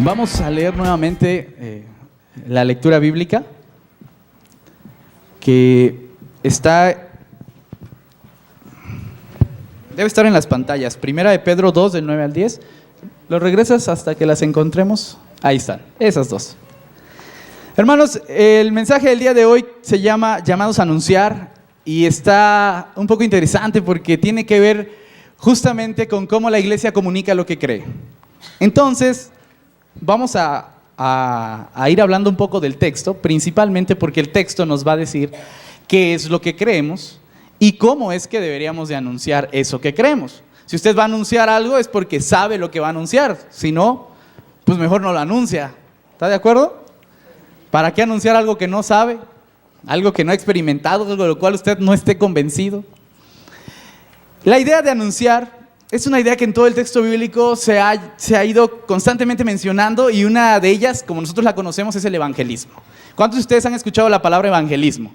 Vamos a leer nuevamente la lectura bíblica que debe estar en las pantallas. Primera de Pedro 2, del 9 al 10. ¿Lo regresas hasta que las encontremos? Ahí están, esas dos. Hermanos, el mensaje del día de hoy se llama Llamados a Anunciar y está un poco interesante porque tiene que ver justamente con cómo la iglesia comunica lo que cree. Entonces, vamos a ir hablando un poco del texto, principalmente porque el texto nos va a decir qué es lo que creemos y cómo es que deberíamos de anunciar eso que creemos. Si usted va a anunciar algo es porque sabe lo que va a anunciar, si no, pues mejor no lo anuncia. ¿Está de acuerdo? ¿Para qué anunciar algo que no sabe? Algo que no ha experimentado, algo de lo cual usted no esté convencido. La idea de anunciar es una idea que en todo el texto bíblico se ha ido constantemente mencionando y una de ellas, como nosotros la conocemos, es el evangelismo. ¿Cuántos de ustedes han escuchado la palabra evangelismo?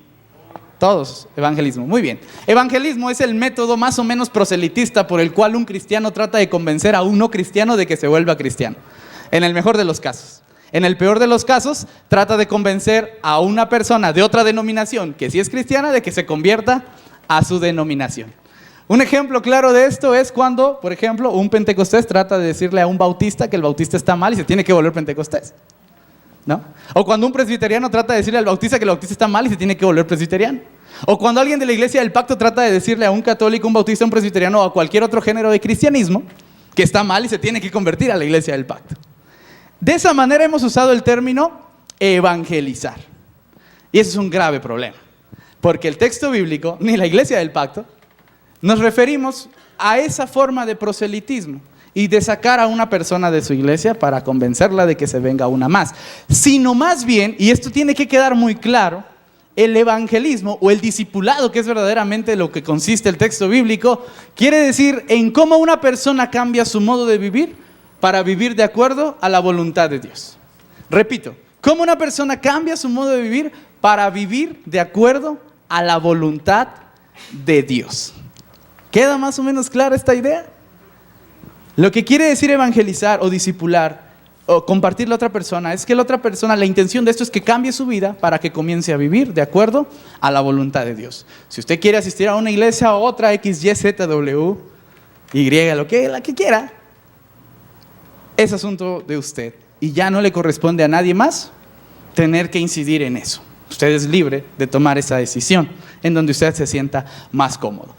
Todos, evangelismo, muy bien. Evangelismo es el método más o menos proselitista por el cual un cristiano trata de convencer a un no cristiano de que se vuelva cristiano, en el mejor de los casos. En el peor de los casos, trata de convencer a una persona de otra denominación que sí es cristiana de que se convierta a su denominación. Un ejemplo claro de esto es cuando, por ejemplo, un pentecostés trata de decirle a un bautista que el bautista está mal y se tiene que volver pentecostés, ¿no? O cuando un presbiteriano trata de decirle al bautista que el bautista está mal y se tiene que volver presbiteriano. O cuando alguien de la iglesia del pacto trata de decirle a un católico, un bautista, un presbiteriano o a cualquier otro género de cristianismo que está mal y se tiene que convertir a la iglesia del pacto. De esa manera hemos usado el término evangelizar. Y ese es un grave problema, porque el texto bíblico, ni la iglesia del pacto, nos referimos a esa forma de proselitismo y de sacar a una persona de su iglesia para convencerla de que se venga una más. Sino más bien, y esto tiene que quedar muy claro, el evangelismo o el discipulado, que es verdaderamente lo que consiste el texto bíblico, quiere decir en cómo una persona cambia su modo de vivir para vivir de acuerdo a la voluntad de Dios. Repito, cómo una persona cambia su modo de vivir para vivir de acuerdo a la voluntad de Dios. ¿Queda más o menos clara esta idea? Lo que quiere decir evangelizar o discipular o compartirle a otra persona es que la otra persona, la intención de esto es que cambie su vida para que comience a vivir de acuerdo a la voluntad de Dios. Si usted quiere asistir a una iglesia o otra, X, Y, Z, W, Y, la que quiera, es asunto de usted y ya no le corresponde a nadie más tener que incidir en eso. Usted es libre de tomar esa decisión en donde usted se sienta más cómodo.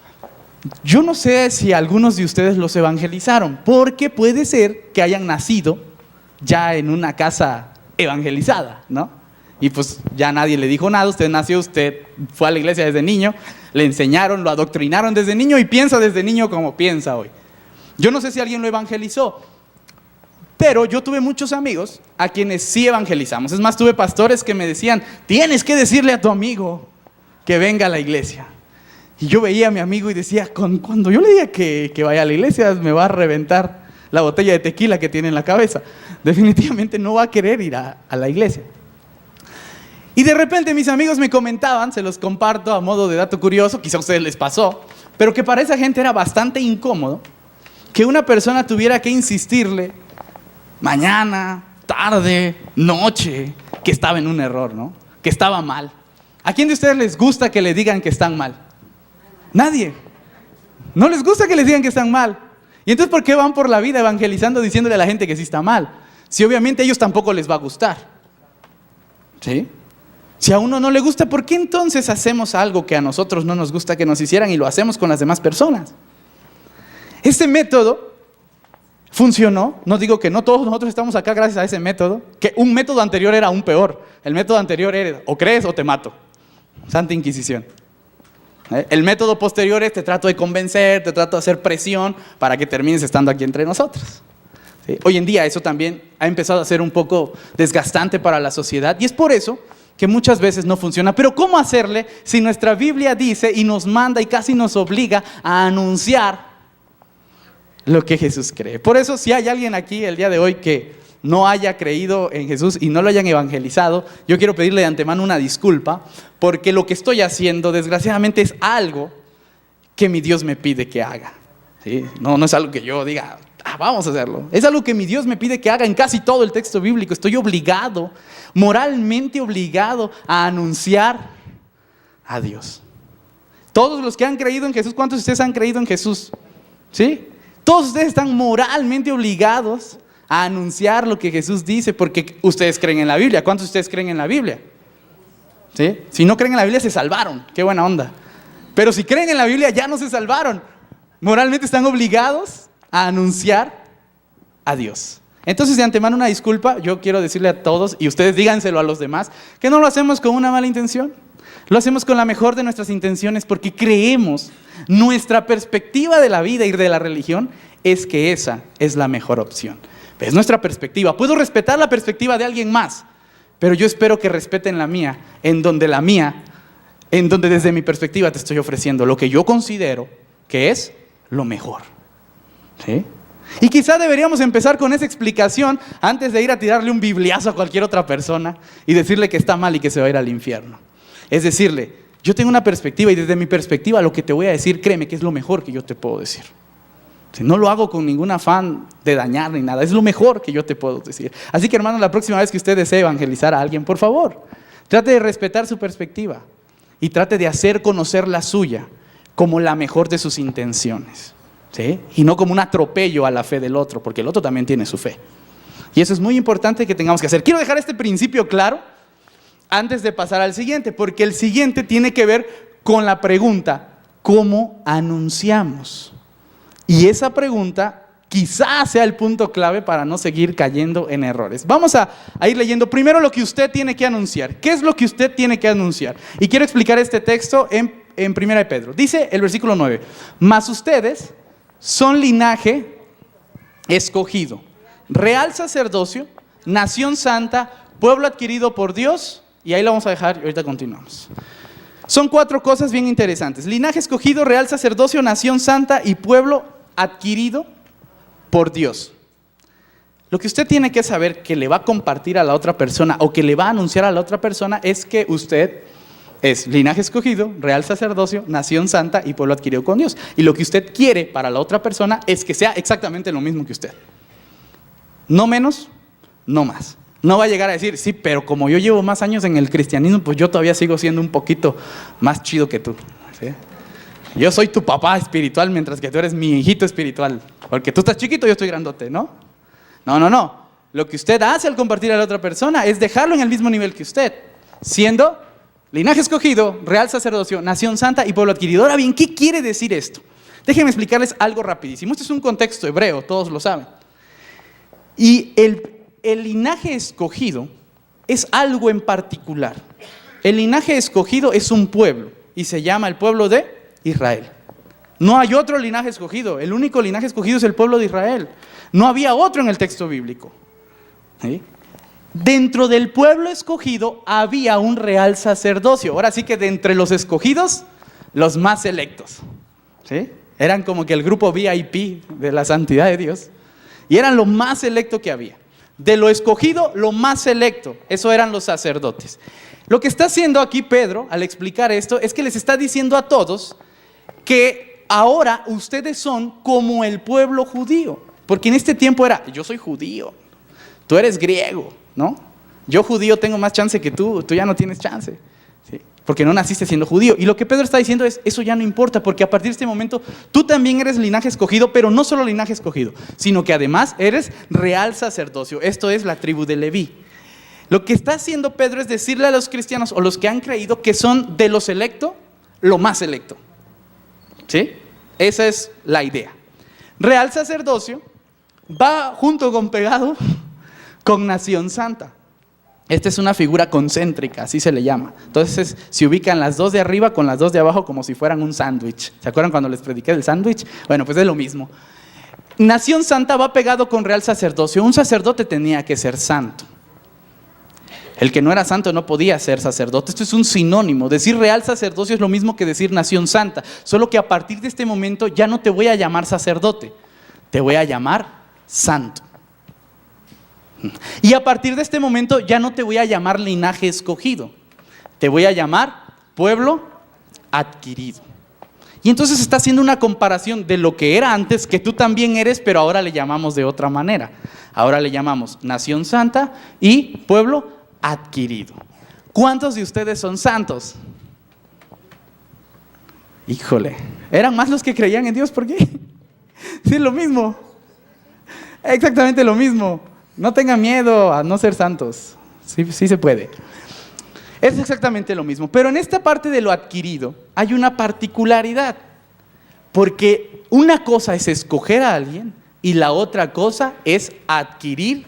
Yo no sé si algunos de ustedes los evangelizaron, porque puede ser que hayan nacido ya en una casa evangelizada, ¿no? Y pues ya nadie le dijo nada, usted nació, usted fue a la iglesia desde niño, le enseñaron, lo adoctrinaron desde niño y piensa desde niño como piensa hoy. Yo no sé si alguien lo evangelizó, pero yo tuve muchos amigos a quienes sí evangelizamos. Es más, tuve pastores que me decían, tienes que decirle a tu amigo que venga a la iglesia. Y yo veía a mi amigo y decía, cuando yo le diga que vaya a la iglesia, me va a reventar la botella de tequila que tiene en la cabeza. Definitivamente no va a querer ir a la iglesia. Y de repente mis amigos me comentaban, se los comparto a modo de dato curioso, quizá a ustedes les pasó, pero que para esa gente era bastante incómodo que una persona tuviera que insistirle mañana, tarde, noche, que estaba en un error, ¿no? Que estaba mal. ¿A quién de ustedes les gusta que le digan que están mal? Nadie. No les gusta que les digan que están mal. ¿Y entonces por qué van por la vida evangelizando diciéndole a la gente que sí está mal? Si obviamente a ellos tampoco les va a gustar. ¿Sí? Si a uno no le gusta, ¿por qué entonces hacemos algo que a nosotros no nos gusta que nos hicieran y lo hacemos con las demás personas? Este método funcionó. No digo que no, todos nosotros estamos acá gracias a ese método, que un método anterior era aún peor. El método anterior era o crees o te mato. Santa Inquisición. El método posterior es te trato de convencer, te trato de hacer presión para que termines estando aquí entre nosotros. ¿Sí? Hoy en día eso también ha empezado a ser un poco desgastante para la sociedad y es por eso que muchas veces no funciona. Pero ¿cómo hacerle si nuestra Biblia dice y nos manda y casi nos obliga a anunciar lo que Jesús cree? Por eso, si hay alguien aquí el día de hoy que no haya creído en Jesús y no lo hayan evangelizado, yo quiero pedirle de antemano una disculpa, porque lo que estoy haciendo, desgraciadamente, es algo que mi Dios me pide que haga. ¿Sí? No es algo que yo diga, vamos a hacerlo. Es algo que mi Dios me pide que haga en casi todo el texto bíblico. Estoy obligado, moralmente obligado a anunciar a Dios. Todos los que han creído en Jesús, ¿cuántos de ustedes han creído en Jesús? ¿Sí? Todos ustedes están moralmente obligados a anunciar lo que Jesús dice porque ustedes creen en la Biblia. ¿Cuántos de ustedes creen en la Biblia? ¿Sí? Si no creen en la Biblia se salvaron, qué buena onda. Pero si creen en la Biblia ya no se salvaron. Moralmente están obligados a anunciar a Dios. Entonces, de antemano, una disculpa. Yo quiero decirle a todos, y ustedes díganselo a los demás, que no lo hacemos con una mala intención. Lo hacemos con la mejor de nuestras intenciones porque creemos, nuestra perspectiva de la vida y de la religión es que esa es la mejor opción. Es nuestra perspectiva. Puedo respetar la perspectiva de alguien más, pero yo espero que respeten la mía, en donde desde mi perspectiva te estoy ofreciendo lo que yo considero que es lo mejor. ¿Sí? Y quizá deberíamos empezar con esa explicación antes de ir a tirarle un bibliazo a cualquier otra persona y decirle que está mal y que se va a ir al infierno. Es decirle, yo tengo una perspectiva y desde mi perspectiva lo que te voy a decir, créeme que es lo mejor que yo te puedo decir. No lo hago con ningún afán de dañar ni nada, es lo mejor que yo te puedo decir. Así que, hermanos, la próxima vez que usted desee evangelizar a alguien, por favor, trate de respetar su perspectiva y trate de hacer conocer la suya como la mejor de sus intenciones, ¿sí? Y no como un atropello a la fe del otro, porque el otro también tiene su fe. Y eso es muy importante que tengamos que hacer. Quiero dejar este principio claro antes de pasar al siguiente, porque el siguiente tiene que ver con la pregunta, ¿cómo anunciamos? Y esa pregunta quizás sea el punto clave para no seguir cayendo en errores. Vamos a ir leyendo primero lo que usted tiene que anunciar. ¿Qué es lo que usted tiene que anunciar? Y quiero explicar este texto en 1 de Pedro. Dice el versículo 9, mas ustedes son linaje escogido, real sacerdocio, nación santa, pueblo adquirido por Dios. Y ahí lo vamos a dejar y ahorita continuamos. Son 4 cosas bien interesantes. Linaje escogido, real sacerdocio, nación santa y pueblo adquirido por Dios. Lo que usted tiene que saber que le va a compartir a la otra persona o que le va a anunciar a la otra persona es que usted es linaje escogido, real sacerdocio, nación santa y pueblo adquirido con Dios. Y lo que usted quiere para la otra persona es que sea exactamente lo mismo que usted. No menos, no más. No va a llegar a decir, sí, pero como yo llevo más años en el cristianismo, pues yo todavía sigo siendo un poquito más chido que tú. ¿Sí? Yo soy tu papá espiritual mientras que tú eres mi hijito espiritual. Porque tú estás chiquito, yo estoy grandote, ¿no? No. Lo que usted hace al compartir a la otra persona es dejarlo en el mismo nivel que usted, siendo linaje escogido, real sacerdocio, nación santa y pueblo adquirido. Ahora bien, ¿qué quiere decir esto? Déjenme explicarles algo rapidísimo. Este es un contexto hebreo, todos lo saben. Y el linaje escogido es algo en particular. El linaje escogido es un pueblo y se llama el pueblo de Israel. No hay otro linaje escogido. El único linaje escogido es el pueblo de Israel. No había otro en el texto bíblico. ¿Sí? Dentro del pueblo escogido había un real sacerdocio. Ahora sí que de entre los escogidos, los más selectos. ¿Sí? Eran como que el grupo VIP de la santidad de Dios. Y eran lo más selecto que había. De lo escogido, lo más selecto. Eso eran los sacerdotes. Lo que está haciendo aquí Pedro, al explicar esto, es que les está diciendo a todos que ahora ustedes son como el pueblo judío. Porque en este tiempo era, yo soy judío, tú eres griego, ¿no? Yo judío tengo más chance que tú ya no tienes chance. ¿Sí? Porque no naciste siendo judío. Y lo que Pedro está diciendo es, eso ya no importa, porque a partir de este momento tú también eres linaje escogido, pero no solo linaje escogido, sino que además eres real sacerdocio. Esto es la tribu de Leví. Lo que está haciendo Pedro es decirle a los cristianos o los que han creído que son de lo selecto, lo más selecto. ¿Sí? Esa es la idea. Real sacerdocio va junto con pegado con nación santa. Esta es una figura concéntrica, así se le llama. Entonces se ubican las dos de arriba con las dos de abajo como si fueran un sándwich. ¿Se acuerdan cuando les prediqué del sándwich? Bueno, pues es lo mismo. Nación santa va pegado con real sacerdocio. Un sacerdote tenía que ser santo. El que no era santo no podía ser sacerdote. Esto es un sinónimo. Decir real sacerdocio es lo mismo que decir nación santa. Solo que a partir de este momento ya no te voy a llamar sacerdote. Te voy a llamar santo. Y a partir de este momento ya no te voy a llamar linaje escogido. Te voy a llamar pueblo adquirido. Y entonces está haciendo una comparación de lo que era antes, que tú también eres, pero ahora le llamamos de otra manera. Ahora le llamamos nación santa y pueblo adquirido. ¿Cuántos de ustedes son santos? Híjole, eran más los que creían en Dios, ¿por qué? Sí, es lo mismo. Exactamente lo mismo. No tengan miedo a no ser santos. Sí se puede. Es exactamente lo mismo. Pero en esta parte de lo adquirido hay una particularidad. Porque una cosa es escoger a alguien y la otra cosa es adquirir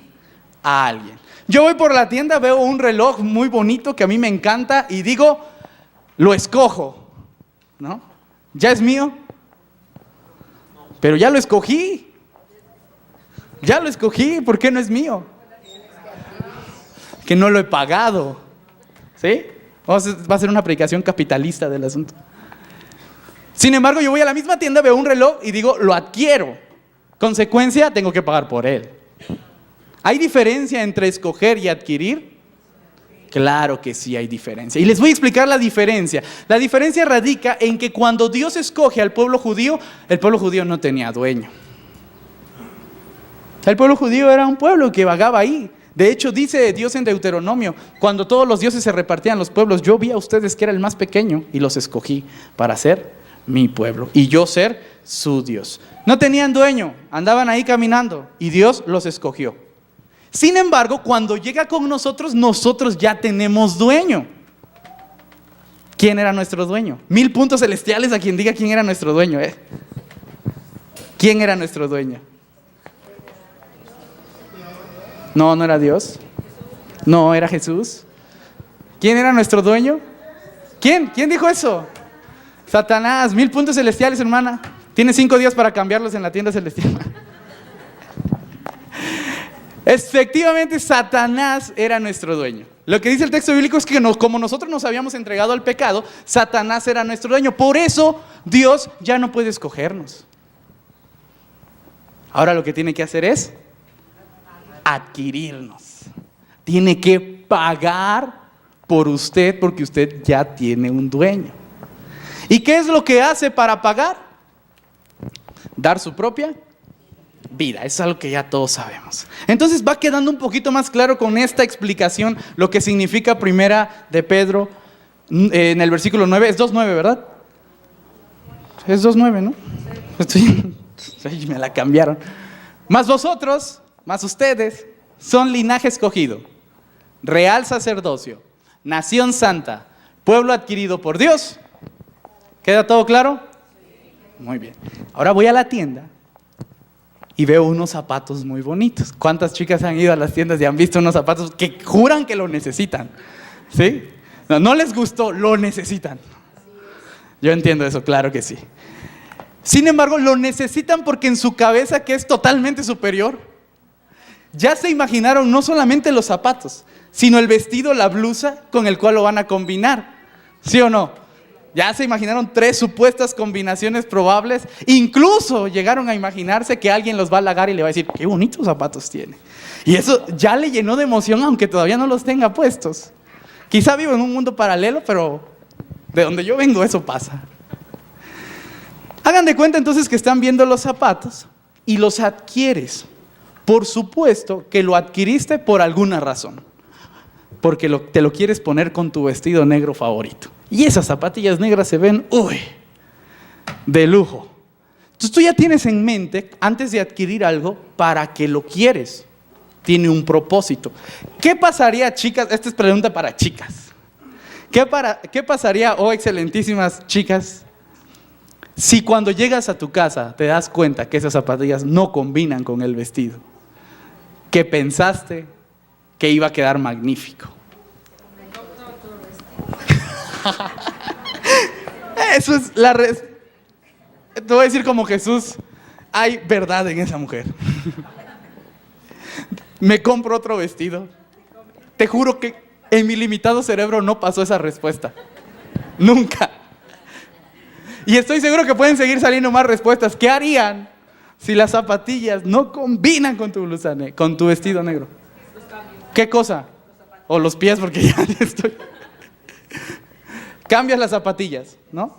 a alguien. Yo voy por la tienda, veo un reloj muy bonito que a mí me encanta y digo, lo escojo, ¿no? ¿Ya es mío? Pero ya lo escogí. Ya lo escogí, ¿por qué no es mío? Que no lo he pagado. ¿Sí? Va a ser una predicación capitalista del asunto. Sin embargo, yo voy a la misma tienda, veo un reloj y digo, lo adquiero. Consecuencia, tengo que pagar por él. ¿Hay diferencia entre escoger y adquirir? Claro que sí hay diferencia. Y les voy a explicar la diferencia. La diferencia radica en que cuando Dios escoge al pueblo judío, el pueblo judío no tenía dueño. El pueblo judío era un pueblo que vagaba ahí. De hecho, dice Dios en Deuteronomio, cuando todos los dioses se repartían los pueblos, yo vi a ustedes que era el más pequeño y los escogí para ser mi pueblo y yo ser su Dios. No tenían dueño, andaban ahí caminando y Dios los escogió. Sin embargo, cuando llega con nosotros, nosotros ya tenemos dueño. ¿Quién era nuestro dueño? 1000 puntos celestiales a quien diga quién era nuestro dueño. ¿Quién era nuestro dueño? No, no era Dios. No, era Jesús. ¿Quién era nuestro dueño? ¿Quién? ¿Quién dijo eso? Satanás. 1000 puntos celestiales, hermana. Tiene 5 días para cambiarlos en la tienda celestial. Efectivamente, Satanás era nuestro dueño. Lo que dice el texto bíblico es que como nosotros nos habíamos entregado al pecado, Satanás era nuestro dueño. Por eso Dios ya no puede escogernos. Ahora lo que tiene que hacer es adquirirnos. Tiene que pagar por usted porque usted ya tiene un dueño. ¿Y qué es lo que hace para pagar? Dar su propia vida. Eso es algo que ya todos sabemos. Entonces va quedando un poquito más claro con esta explicación lo que significa primera de Pedro en el versículo 9. Es 2:9, ¿verdad? Es 2:9, ¿no? Sí. Me la cambiaron. Más vosotros, más ustedes, son linaje escogido, real sacerdocio, nación santa, pueblo adquirido por Dios. ¿Queda todo claro? Muy bien. Ahora voy a la tienda y veo unos zapatos muy bonitos. ¿Cuántas chicas han ido a las tiendas y han visto unos zapatos que juran que lo necesitan? ¿Sí? No les gustó, lo necesitan. Yo entiendo eso, claro que sí. Sin embargo, lo necesitan porque en su cabeza, que es totalmente superior, ya se imaginaron no solamente los zapatos, sino el vestido, la blusa con el cual lo van a combinar. ¿Sí o no? Ya se imaginaron 3 supuestas combinaciones probables. Incluso llegaron a imaginarse que alguien los va a halagar y le va a decir, qué bonitos zapatos tiene. Y eso ya le llenó de emoción, aunque todavía no los tenga puestos. Quizá vivo en un mundo paralelo, pero de donde yo vengo eso pasa. Hagan de cuenta entonces que están viendo los zapatos y los adquieres. Por supuesto que lo adquiriste por alguna razón. Porque te lo quieres poner con tu vestido negro favorito. Y esas zapatillas negras se ven, de lujo. Entonces tú ya tienes en mente, antes de adquirir algo, para qué lo quieres. Tiene un propósito. ¿Qué pasaría, chicas? Esta es pregunta para chicas. ¿Qué pasaría, excelentísimas chicas, si cuando llegas a tu casa te das cuenta que esas zapatillas no combinan con el vestido? Que pensaste que iba a quedar magnífico. Eso es te voy a decir como Jesús, hay verdad en esa mujer. Me compro otro vestido. Te juro que en mi limitado cerebro no pasó esa respuesta. Nunca. Y estoy seguro que pueden seguir saliendo más respuestas. ¿Qué harían si las zapatillas no combinan con tu blusa, con tu vestido negro? ¿Qué cosa? O los pies, porque ya estoy. Cambias las zapatillas, ¿no?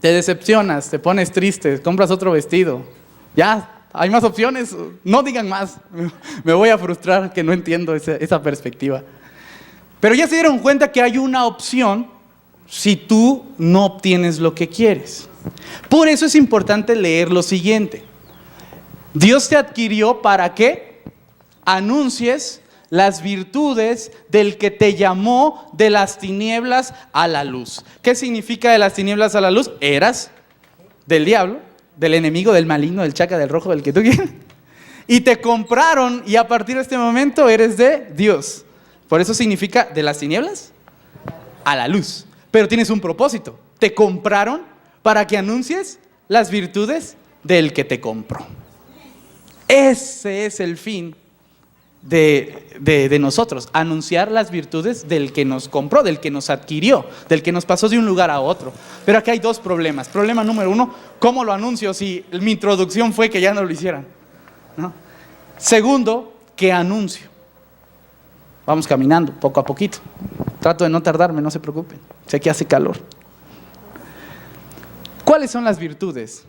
Te decepcionas, te pones triste, compras otro vestido. Ya, hay más opciones, no digan más. Me voy a frustrar que no entiendo esa perspectiva. Pero ya se dieron cuenta que hay una opción si tú no obtienes lo que quieres. Por eso es importante leer lo siguiente. Dios te adquirió para que anuncies las virtudes del que te llamó de las tinieblas a la luz. ¿Qué significa de las tinieblas a la luz? Eras del diablo, del enemigo, del maligno, del chaca, del rojo, del que tú quieras. Y te compraron y a partir de este momento eres de Dios. Por eso significa de las tinieblas a la luz. Pero tienes un propósito. Te compraron para que anuncies las virtudes del que te compró. Ese es el fin de nosotros, anunciar las virtudes del que nos compró, del que nos adquirió, del que nos pasó de un lugar a otro. Pero aquí hay dos problemas. Problema número uno, ¿cómo lo anuncio si mi introducción fue que ya no lo hicieran? ¿No? Segundo, ¿qué anuncio? Vamos caminando poco a poquito. Trato de no tardarme, no se preocupen. Sé que hace calor. ¿Cuáles son las virtudes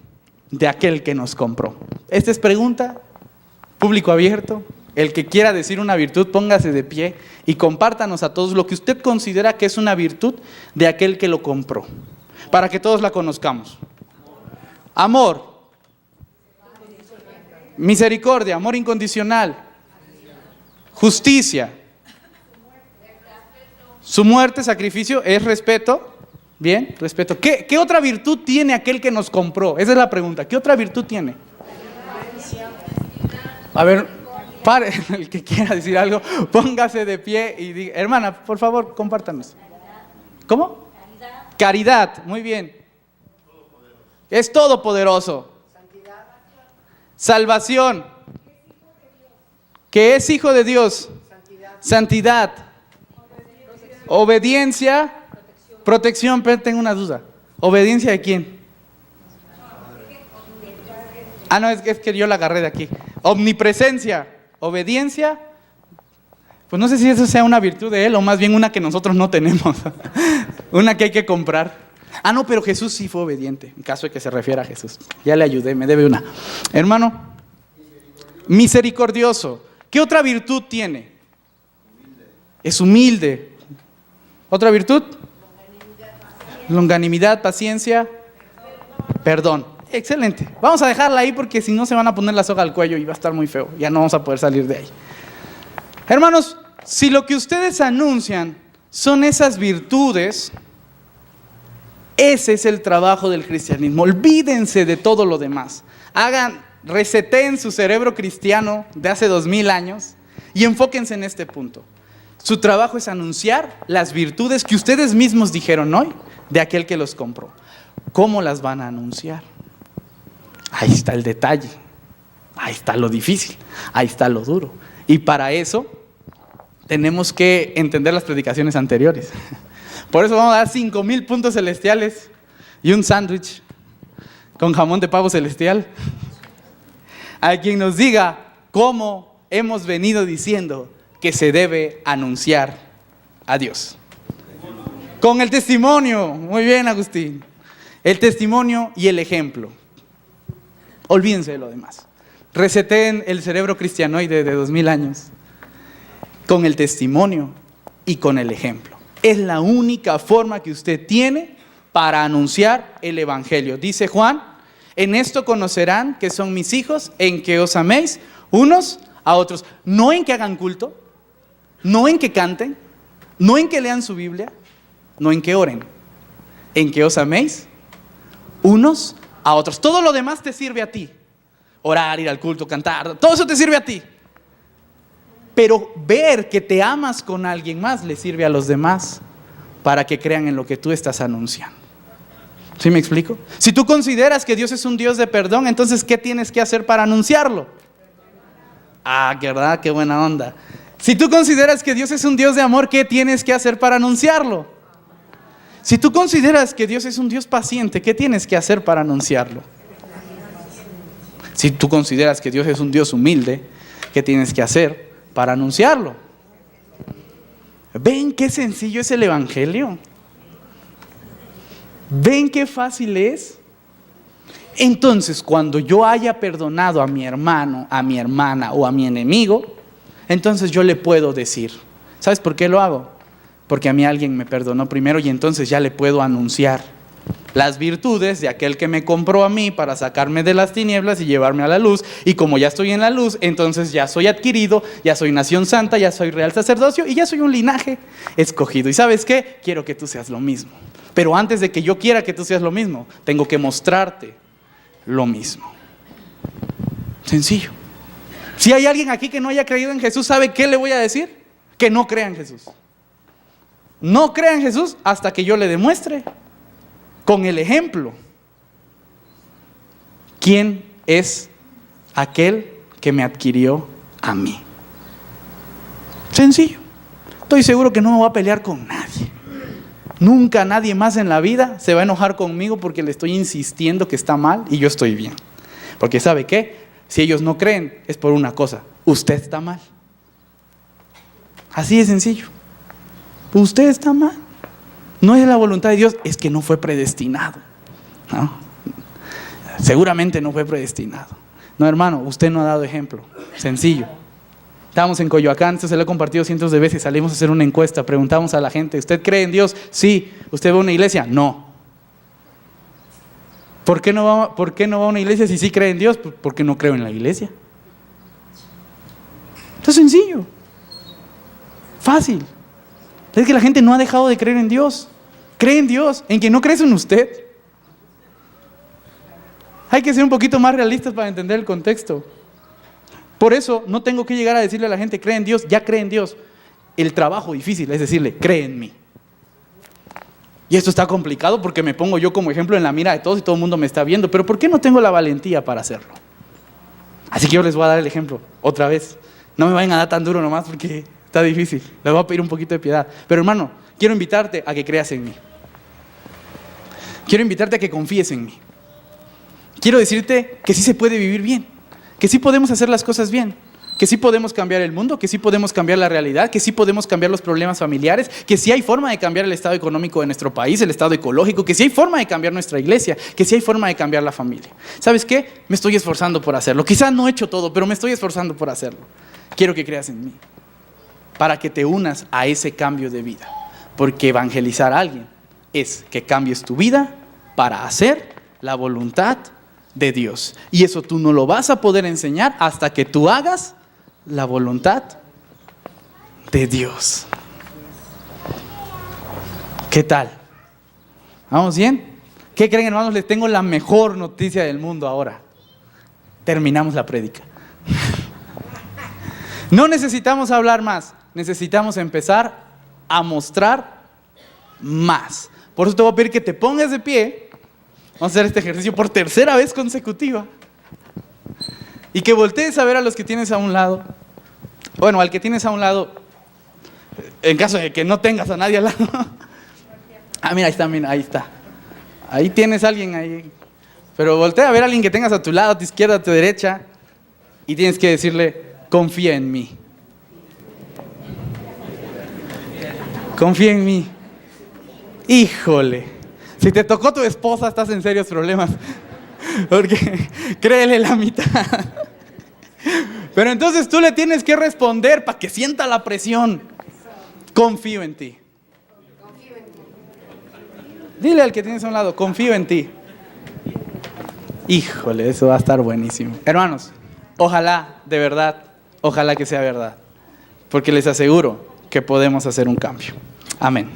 de aquel que nos compró? Esta es pregunta, público abierto. El que quiera decir una virtud, póngase de pie y compártanos a todos lo que usted considera que es una virtud de aquel que lo compró, para que todos la conozcamos. Amor, misericordia, amor incondicional, justicia, su muerte, sacrificio, es respeto. Bien, respeto. ¿Qué otra virtud tiene aquel que nos compró? Esa es la pregunta. ¿Qué otra virtud tiene? A ver, pare, el que quiera decir algo, póngase de pie y diga, hermana, por favor, compártanos. ¿Cómo? Caridad, muy bien. Es todopoderoso. Salvación. Que es hijo de Dios. Santidad. Obediencia. Protección, pero tengo una duda. ¿Obediencia de quién? Ah, no, es que yo la agarré de aquí. Omnipresencia, obediencia. Pues no sé si eso sea una virtud de él o más bien una que nosotros no tenemos. Una que hay que comprar. Ah, no, pero Jesús sí fue obediente, en caso de que se refiera a Jesús. Ya le ayudé, me debe una. Hermano, misericordioso. ¿Qué otra virtud tiene? Es humilde. ¿Otra virtud? Longanimidad, paciencia, perdón. Excelente. Vamos a dejarla ahí porque si no se van a poner la soga al cuello y va a estar muy feo. Ya no vamos a poder salir de ahí. Hermanos, si lo que ustedes anuncian son esas virtudes, ese es el trabajo del cristianismo. Olvídense de todo lo demás. Reseten su cerebro cristiano de hace 2000 años y enfóquense en este punto. Su trabajo es anunciar las virtudes que ustedes mismos dijeron hoy de aquel que los compró. ¿Cómo las van a anunciar? Ahí está el detalle, ahí está lo difícil, ahí está lo duro. Y para eso tenemos que entender las predicaciones anteriores. Por eso vamos a dar 5000 puntos celestiales y un sándwich con jamón de pavo celestial a quien nos diga cómo hemos venido diciendo que se debe anunciar a Dios. Con el testimonio, muy bien Agustín, el testimonio y el ejemplo. Olvídense de lo demás. Reseten el cerebro cristianoide de 2000 años con el testimonio y con el ejemplo. Es la única forma que usted tiene para anunciar el evangelio. Dice Juan, en esto conocerán que son mis hijos, en que os améis unos a otros. No en que hagan culto, no en que canten, no en que lean su Biblia, no en que oren, en que os améis unos a otros. Todo lo demás te sirve a ti. Orar, ir al culto, cantar, todo eso te sirve a ti. Pero ver que te amas con alguien más le sirve a los demás para que crean en lo que tú estás anunciando. ¿Sí me explico? Si tú consideras que Dios es un Dios de perdón, entonces ¿qué tienes que hacer para anunciarlo? Ah, ¿verdad? Qué buena onda. Si tú consideras que Dios es un Dios de amor, ¿qué tienes que hacer para anunciarlo? Si tú consideras que Dios es un Dios paciente, ¿qué tienes que hacer para anunciarlo? Si tú consideras que Dios es un Dios humilde, ¿qué tienes que hacer para anunciarlo? ¿Ven qué sencillo es el evangelio? ¿Ven qué fácil es? Entonces, cuando yo haya perdonado a mi hermano, a mi hermana o a mi enemigo, entonces yo le puedo decir, ¿sabes por qué lo hago? Porque a mí alguien me perdonó primero y entonces ya le puedo anunciar las virtudes de aquel que me compró a mí para sacarme de las tinieblas y llevarme a la luz. Y como ya estoy en la luz, entonces ya soy adquirido, ya soy nación santa, ya soy real sacerdocio y ya soy un linaje escogido. ¿Y sabes qué? Quiero que tú seas lo mismo. Pero antes de que yo quiera que tú seas lo mismo, tengo que mostrarte lo mismo. Sencillo. Si hay alguien aquí que no haya creído en Jesús, ¿sabe qué le voy a decir? Que no crea en Jesús. No crea en Jesús hasta que yo le demuestre con el ejemplo quién es aquel que me adquirió a mí. Sencillo. Estoy seguro que no me voy a pelear con nadie. Nunca nadie más en la vida se va a enojar conmigo porque le estoy insistiendo que está mal y yo estoy bien. Porque ¿sabe qué? Si ellos no creen es por una cosa: usted está mal. Así de sencillo. Usted está mal. No es la voluntad de Dios, es que no fue predestinado. ¿No? Seguramente no fue predestinado. No, hermano, usted no ha dado ejemplo. Sencillo. Estábamos en Coyoacán, esto se lo he compartido cientos de veces, salimos a hacer una encuesta, preguntamos a la gente: ¿usted cree en Dios? Sí. ¿Usted va a una iglesia? No. ¿Por qué no va a una iglesia si sí cree en Dios? Porque no creo en la iglesia. Esto es sencillo. Fácil. Es que la gente no ha dejado de creer en Dios. Cree en Dios, en que no crees en usted. Hay que ser un poquito más realistas para entender el contexto. Por eso no tengo que llegar a decirle a la gente: cree en Dios, ya cree en Dios. El trabajo difícil es decirle: cree en mí. Y esto está complicado porque me pongo yo como ejemplo en la mira de todos y todo el mundo me está viendo. Pero ¿por qué no tengo la valentía para hacerlo? Así que yo les voy a dar el ejemplo otra vez. No me vayan a dar tan duro nomás porque está difícil. Les voy a pedir un poquito de piedad. Pero hermano, quiero invitarte a que creas en mí. Quiero invitarte a que confíes en mí. Quiero decirte que sí se puede vivir bien, que sí podemos hacer las cosas bien, que sí podemos cambiar el mundo, que sí podemos cambiar la realidad, que sí podemos cambiar los problemas familiares, que sí hay forma de cambiar el estado económico de nuestro país, el estado ecológico, que sí hay forma de cambiar nuestra iglesia, que sí hay forma de cambiar la familia. ¿Sabes qué? Me estoy esforzando por hacerlo. Quizás no he hecho todo, pero me estoy esforzando por hacerlo. Quiero que creas en mí, para que te unas a ese cambio de vida. Porque evangelizar a alguien es que cambies tu vida para hacer la voluntad de Dios. Y eso tú no lo vas a poder enseñar hasta que tú hagas la voluntad de Dios. ¿Qué tal? ¿Vamos bien? ¿Qué creen, hermanos? Les tengo la mejor noticia del mundo ahora. Terminamos la prédica. No necesitamos hablar más, necesitamos empezar a mostrar más. Por eso te voy a pedir que te pongas de pie. Vamos a hacer este ejercicio por tercera vez consecutiva. Y que voltees a ver a los que tienes a un lado. Bueno, al que tienes a un lado, en caso de que no tengas a nadie al lado. Ah, mira, ahí está. Ahí tienes a alguien ahí. Pero voltea a ver a alguien que tengas a tu lado, a tu izquierda, a tu derecha. Y tienes que decirle: confía en mí. Confía en mí. Híjole. Si te tocó tu esposa, estás en serios problemas. Porque créele la mitad. Pero entonces tú le tienes que responder para que sienta la presión. Confío en ti. Dile al que tienes a un lado: confío en ti. Híjole, eso va a estar buenísimo. Hermanos, ojalá, de verdad, ojalá que sea verdad. Porque les aseguro que podemos hacer un cambio. Amén.